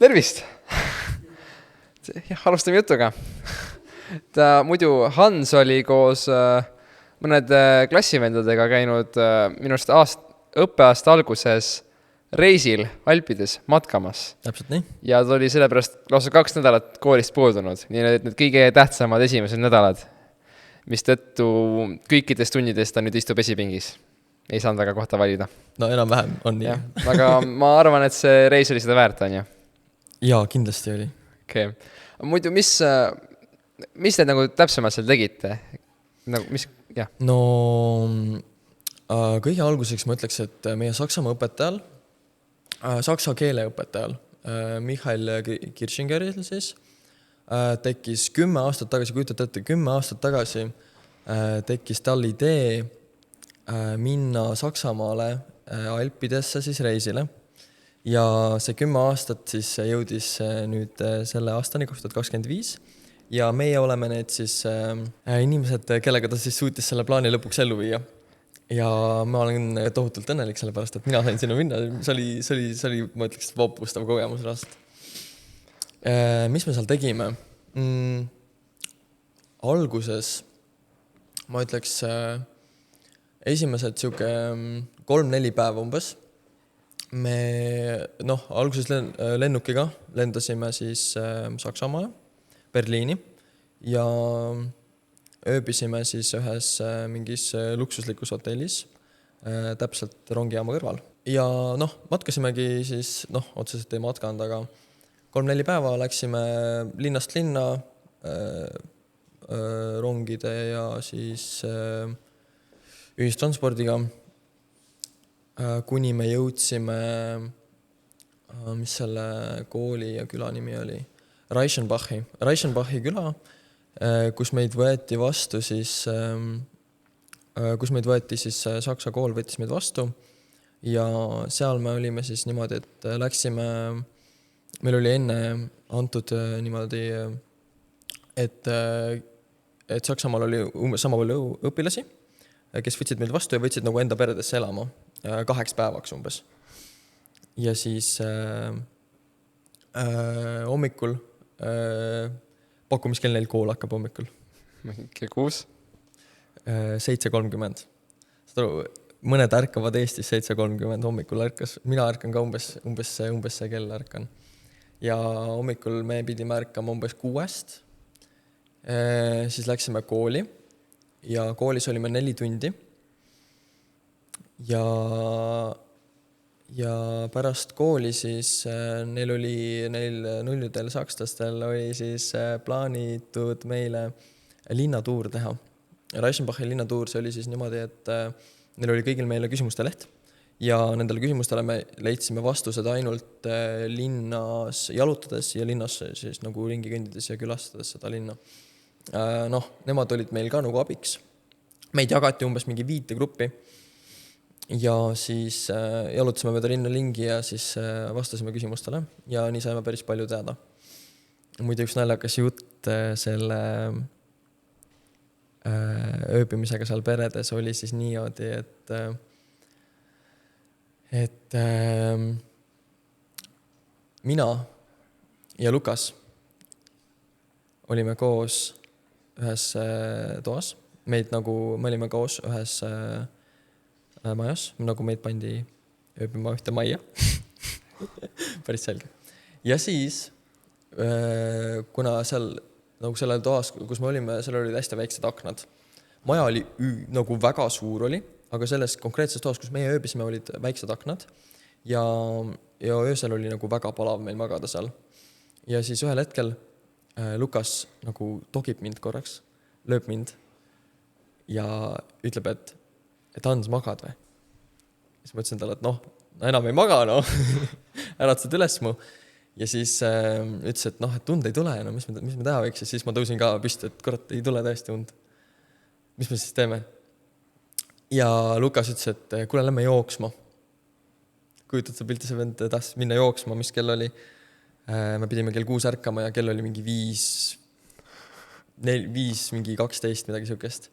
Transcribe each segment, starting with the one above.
Tervist! Alustame jutuga. Muidu Hans oli koos mõned klassivendadega käinud minu arust õppeaasta alguses reisil Alpides matkamas. Täpselt nii. Ja ta oli sellepärast lausa 2 nädalat koolist puudunud. Nii need kõige tähtsamad esimesed nädalad, mis tõttu kõikides tunnides ta nüüd istub esipingis. Ei saanud väga kohta valida. No enam-vähem on nii. Aga ma arvan, et see reis oli seda väärt, on ju? Jaa, kindlasti oli. Okay. Muidu, mis te nagu täpsemalt seal tegite? No kõige alguseks ma ütleks, et meie Saksamaa õpetajal, saksa keele õpetajal, Michael Kirchingeril siis, tekkis 10 aastat tagasi, kujutate ette, 10 aastat tagasi tekkis tal idee minna Saksamaale Alpidesse siis reisile. Ja see 10 aastat siis jõudis nüüd selle aastani 2025 ja meie oleme need siis inimesed, kellega ta siis suutis selle plaani lõpuks ellu viia. Ja ma olen tohutult õnnelik selle pärast, et mina sain sinna minna. See oli ma ütleks, vapustav kogemus rast. Mis me seal tegime? Alguses ma ütleks esimesed 3-4 päeva umbes. Me alguses lennukiga lendasime siis Saksamaale, Berliini ja ööbisime siis ühes mingis luksuslikus hotellis, täpselt rongijaama kõrval. Ja matkasimegi siis, otseselt ei matkanud, aga 3-4 päeva läksime linnast linna rongide ja siis ühistranspordiga, kuni me jõudsime, mis selle kooli ja küla nimi oli, Reichenbachi küla, kus meid võeti vastu siis, Saksa kool võttis meid vastu ja seal me olime siis niimoodi, et läksime, meil oli enne antud niimoodi, et Saksamaal oli sama palju õpilasi, kes võtsid meid vastu ja võtsid nagu enda peredesse elama 8 päevaks umbes. Ja siis hommikul, pakkumiskell neil kool hakkab hommikul. Kell 6? 7:30. Mõned ärkavad Eestis 7:30 hommikul ärkas. Mina ärkan ka umbes see kell ärkan. Ja hommikul me pidime ärkama umbes 6. Siis läksime kooli. Ja koolis olime 4 tundi ja pärast kooli siis neil nullidel sakslastel oli siis plaanitud meile linnatuur teha. Reichenbachi linnatuur, see oli siis niimoodi, et neil oli kõigil meile küsimuste leht ja nendele küsimustele me leidsime vastused ainult linnas jalutades ja linnas siis nagu ringi kõndides ja külastades seda linna. Nemad olid meil ka nagu abiks. Meid jagati umbes mingi 5 gruppi ja siis jalutasime mööda linna lingi ja siis vastasime küsimustele ja nii saime päris palju teada. Muide üks naljakas jutt selle ööbimisega seal peredes oli siis niimoodi, et mina ja Lukas olime koos ühes toas. Me olime koos ühes majas, nagu meid pandi ööbima ühte majja. Päris selge. Ja siis, kuna seal, nagu sellel toas, kus me olime, seal olid hästi väiksed aknad. Maja oli nagu väga suur oli, aga selles konkreetses toas, kus meie ööbisime, olid väiksed aknad ja öösel oli nagu väga palav meil magada seal. Ja siis ühel hetkel Lukas nagu togib mind korraks, lööb mind ja ütleb, et Hans, magad või? Siis ma ütlesin talle, et enam ei maga, äratsed üles mu. Ja siis ütles, et tund ei tule, mis me teha võiks. Ja siis ma tõusin ka püsti, et kurat, ei tule täiesti und. Mis me siis teeme? Ja Lukas ütles, et kuule, lähme jooksma. Kujutad sa pilti, see vend tahtis minna jooksma, mis kell oli. Me pidime kell 6 ärkama ja kell oli mingi 5, mingi 12, midagi siukest.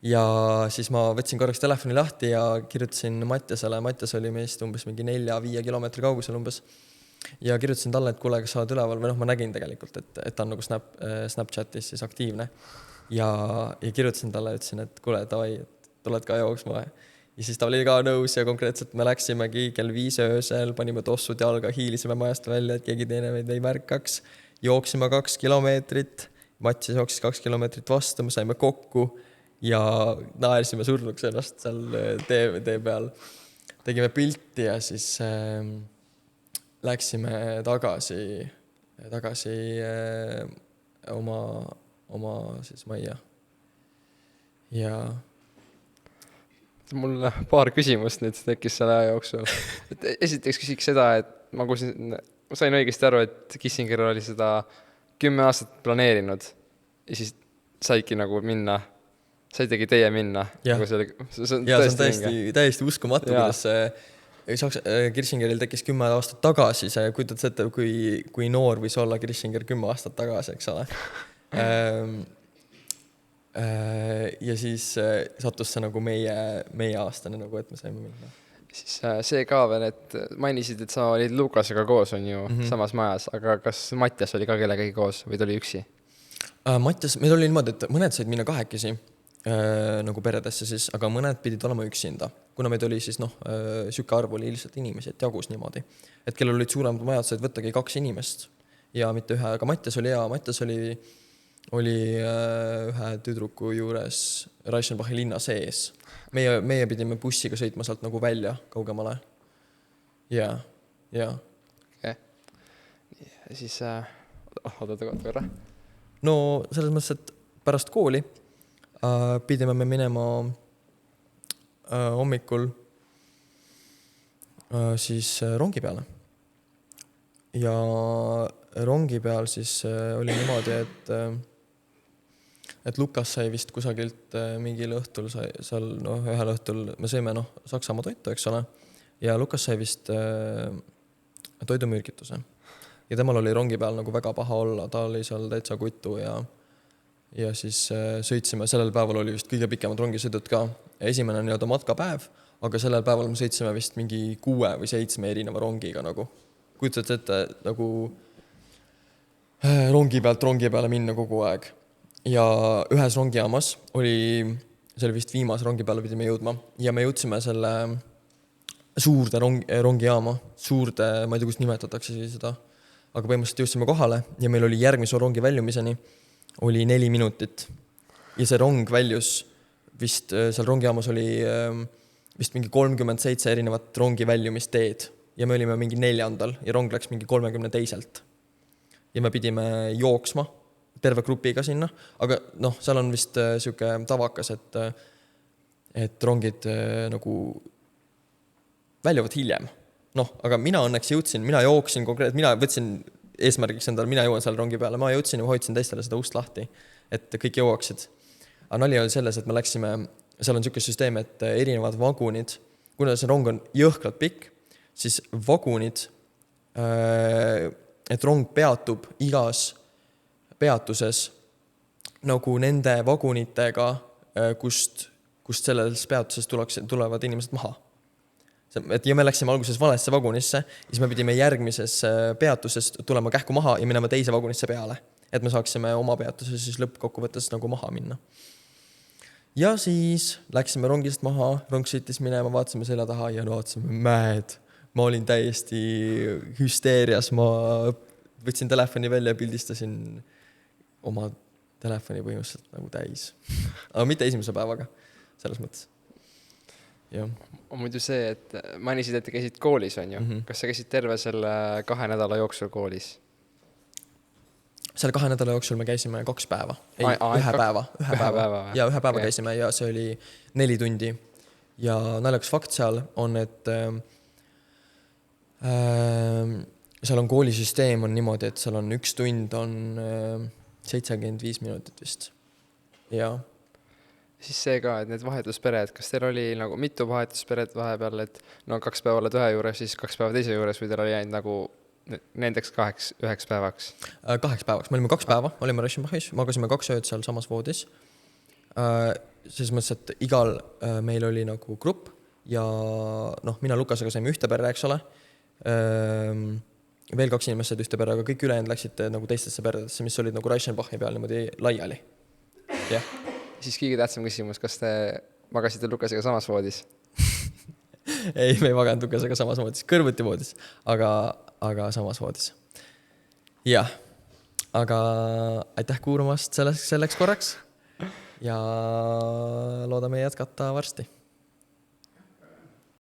Ja siis ma võtsin korraks telefoni lahti ja kirjutasin Mattiasele. Mattias oli meist umbes mingi 4-5 kilomeetri kaugusel umbes. ja kirjutasin talle, et kuule, kas sa oled üleval või noh, ma nägin tegelikult, et ta on nagu Snapchatis siis aktiivne ja kirjutasin talle, ütlesin, et kuule, davai, et tuled ka jooksma ja siis ta oli ka nõus ja konkreetselt me läksimegi kell 5 öösel, panime tossud jalga, hiilisime majast välja, et keegi teine meid ei märkaks, jooksime 2 kilomeetrit, Mattis jooksis 2 kilomeetrit vastu, me saime kokku ja naersime surnuks ennast seal tee peal. Tegime pilti ja siis läksime tagasi oma siis majja. Ja mul paar küsimust nüüd tekkis selle aja jooksul. Esiteks küsiks seda, et ma sain õigesti aru, et Kissinger oli seda 10 aastat planeerinud ja siis saidki nagu minna, saitegi teie minna. Ja, nagu see on täiesti uskumatu, kuidas Kirsingeril tekkis 10 aastat tagasi, see kujutad ette, kui noor võis olla Kirsinger 10 aastat tagasi, eks ole. Ja siis sattus see nagu meie aastane, nagu, et me saime minna. Siis see ka veel, et mainisid, et sa olid Lukasega koos, on ju, samas majas, aga kas Mattias oli ka kellegagi koos või ta oli üksi? Mattias, meil oli niimoodi, et mõned said minna kahekesi nagu peredesse siis, aga mõned pidid olema üksinda. Kuna meid oli siis, süke arv oli lihtsalt inimesi, et jagus niimoodi. Et kellel olid suuremad majad, said võttagi 2 inimest ja mitte ühe, aga Mattias oli hea, Mattias oli ühe tüdruku juures Reichenbachi linna sees. Meie pidime bussiga sõitma sealt nagu välja kaugemale. Ja. Okay. Ja siis, oodata korra. No selles mõttes, et pärast kooli pidime me minema hommikul siis rongi peale. Ja rongi peal siis oli niimoodi, et Lukas sai vist kusagilt mingil õhtul seal, ühel õhtul me sõime Saksamaa toitu, eks ole, ja Lukas sai vist toidumürgituse. Ja temal oli rongi peal nagu väga paha olla, ta oli seal täitsa kutu ja siis sõitsime, sellel päeval oli vist kõige pikemad rongisõidud ka. Esimene nii-öelda matkapäev, aga sellel päeval me sõitsime vist mingi 6 või 7 erineva rongiga nagu. Kujutad ette nagu rongi peale minna kogu aeg. Ja ühes rongijaamas see oli vist viimase rongi peale pidime jõudma ja me jõudsime selle suurde rongijaama, ma ei tea, kus nimetatakse seda, aga põhimõtteliselt jõudsime kohale ja meil oli järgmise rongi väljumiseni oli 4 minutit ja see rong väljus vist, seal rongijaamas oli vist mingi 37 erinevat rongi väljumisteed ja me olime mingi 4. ja rong läks mingi 32. Ja me pidime jooksma terve grupiga sinna, aga seal on vist siuke tavakas, et rongid nagu väljuvad hiljem. Aga mina õnneks jõudsin, mina jooksin konkreetselt, mina võtsin eesmärgiks endal, mina jõuan seal rongi peale, ma jõudsin ja hoidsin teistele seda ust lahti, et kõik jõuaksid. Aga nali oli selles, et me läksime, seal on siuke süsteem, et erinevad vagunid, kuna see rong on jõhkralt pikk, siis vagunid, et rong peatub igas peatuses nagu nende vagunitega, kust selles peatuses tulevad inimesed maha. Ja me läksime alguses valesse vagunisse, siis me pidime järgmises peatuses tulema kähku maha ja minema teise vagunisse peale, et me saaksime oma peatuses siis lõppkokkuvõttes nagu maha minna. Ja siis läksime rongist maha, rong sõitis minema, vaatasime selja taha ja vaatasime mäed. Ma olin täiesti hüsteerias, ma võtsin telefoni välja ja pildistasin oma telefoni põhimõtteliselt nagu täis. Aga mitte esimese päevaga, selles mõttes. Ja. On muidu see, et mainisid, et käisid koolis, on ju? Kas sa käisid terve selle 2 nädala jooksul koolis? Selle 2 nädala jooksul me käisime 2 päeva. Ei, ühe päeva. Ja ühe päeva käisime ja see oli 4 tundi. Ja naljakas fakt seal on, et seal on koolisüsteem on niimoodi, et seal on 1 tund on 75 minutit vist. Ja siis see ka, et need vahetuspered, kas teil oli nagu mitu vahetuspered vahepeal, et 2 päeva oled ühe juures, siis 2 päeva teise juures või teil oli ainult nagu nendeks 9 päevaks? 8 päevaks, me olime 2 päeva, olime Reichenbachis, magasime 2 ööd seal samas voodis. Selles mõttes, et igal meil oli nagu grupp ja mina Lukasega saime ühte perre, eks ole. veel 2 inimest said ühte perre, aga kõik ülejäänud läksid nagu teistesse perdedesse, mis olid nagu Reichenbachi peal niimoodi laiali. Jah. Siis kõige tähtsam küsimus, kas te magasite Lukasega samas voodis? Ei, me ei maganud Lukasega samas voodis, kõrvuti voodis, aga samas voodis. Jah, aga aitäh kuulamast selleks korraks ja loodame jätkata varsti.